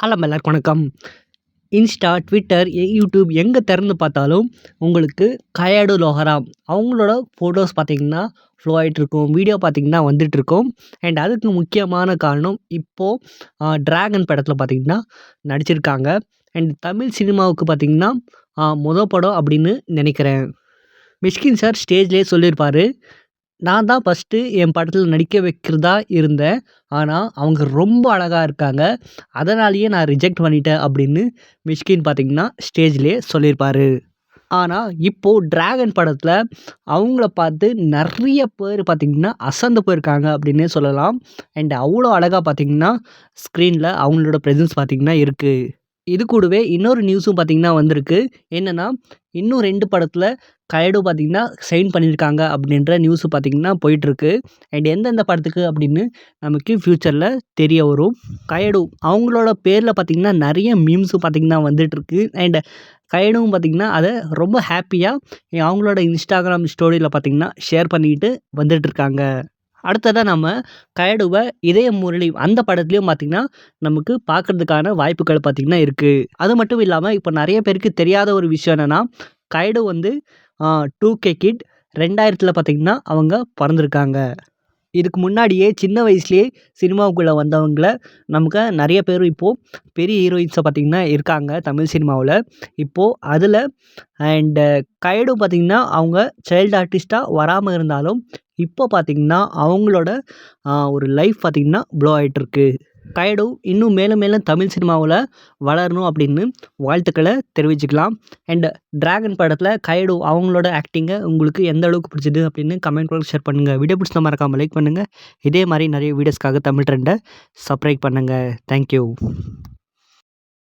எல்லாருக்கும் வணக்கம். Insta, Twitter, YouTube எங்கே திறந்து பார்த்தாலும் உங்களுக்கு கயாடு லோஹரா அவங்களோட ஃபோட்டோஸ் பார்த்தீங்கன்னா ஃப்ளோ ஆகிட்டுருக்கும். வீடியோ பார்த்தீங்கன்னா வந்துட்டுருக்கும். அண்ட் அதுக்கு முக்கியமான காரணம் இப்போது டிராகன் படத்தில் பார்த்தீங்கன்னா நடிச்சிருக்காங்க. அண்ட் தமிழ் சினிமாவுக்கு பார்த்தீங்கன்னா படம் அப்படின்னு நினைக்கிறேன். மிஷ்கின் சார் ஸ்டேஜ்லேயே சொல்லியிருப்பார், நான் தான் ஃபஸ்ட்டு என் படத்தில் நடிக்க வைக்கிறதா இருந்தேன். ஆனால் அவங்க ரொம்ப அழகா இருக்காங்க. அதனாலேயே நான் ரிஜெக்ட் பண்ணிட்டேன் அப்படின்னு மிஷ்கின் பார்த்தீங்கன்னா ஸ்டேஜ்லேயே சொல்லியிருப்பாரு. ஆனால் இப்போது டிராகன் படத்தில் அவங்கள பார்த்து நிறைய பேர் பார்த்தீங்கன்னா அசந்து போயிருக்காங்க அப்படின்னே சொல்லலாம். அண்ட் அவ்வளோ அழகா பார்த்தீங்கன்னா ஸ்க்ரீனில் அவங்களோட ப்ரெசன்ஸ் பார்த்தீங்கன்னா இருக்குது. இது கூடவே இன்னொரு நியூஸும் பார்த்தீங்கன்னா வந்திருக்கு. என்னென்னா, இன்னும் 2 படத்தில் கயடு பார்த்தீங்கன்னா சைன் பண்ணியிருக்காங்க அப்படின்ற நியூஸு பார்த்தீங்கன்னா போயிட்டுருக்கு. அண்ட் எந்தெந்த படத்துக்கு அப்படின்னு நமக்கு ஃப்யூச்சரில் தெரிய வரும். கயடு அவங்களோட பேரில் பார்த்தீங்கன்னா நிறைய மீம்ஸும் பார்த்தீங்கன்னா வந்துட்டுருக்கு. அண்ட் கயடும் பார்த்தீங்கன்னா அதை ரொம்ப ஹாப்பியாக அவங்களோட இன்ஸ்டாகிராம் ஸ்டோரியில் பார்த்தீங்கன்னா ஷேர் பண்ணிக்கிட்டு வந்துட்டுருக்காங்க. அடுத்ததாக நம்ம கயடுவை இதய முரளி அந்த படத்துலையும் பார்த்திங்கன்னா நமக்கு பார்க்குறதுக்கான வாய்ப்புகள் பார்த்திங்கன்னா இருக்குது. அது மட்டும் இல்லாமல் இப்போ நிறைய பேருக்கு தெரியாத ஒரு விஷயம் என்னென்னா, கயடு வந்து 2K கிட் 2000 பார்த்திங்கன்னா அவங்க பிறந்திருக்காங்க. இதுக்கு முன்னாடியே சின்ன வயசுலேயே சினிமாவுக்குள்ளே வந்தவங்கள நமக்கு நிறைய பேர் இப்போது பெரிய ஹீரோயின்ஸை பார்த்திங்கன்னா இருக்காங்க தமிழ் சினிமாவில். இப்போது அதில் அண்டு கயடு பார்த்திங்கன்னா அவங்க சைல்டு ஆர்டிஸ்ட்டாக வராமல் இருந்தாலும் இப்போ பார்த்திங்கன்னா அவங்களோட ஒரு லைஃப் பார்த்திங்கன்னா ப்ளோ ஆகிட்டுருக்கு. கயடு இன்னும் மேலும் மேலும் தமிழ் சினிமாவில் வளரணும் அப்படின்னு வாழ்த்துக்களை தெரிவிச்சுக்கலாம். அண்ட் டிராகன் படத்தில் கயடு அவங்களோட ஆக்டிங்கை உங்களுக்கு எந்த அளவுக்கு பிடிச்சிது அப்படின்னு கமெண்ட் பாக்ஸ் ஷேர் பண்ணுங்கள். வீடியோ பிடிச்சா மறக்காமல் லைக் பண்ணுங்கள். இதே மாதிரி நிறைய வீடியோஸ்க்காக தமிழ் ட்ரெண்டை சப்ஸ்கிரைப் பண்ணுங்கள். தேங்க்யூ.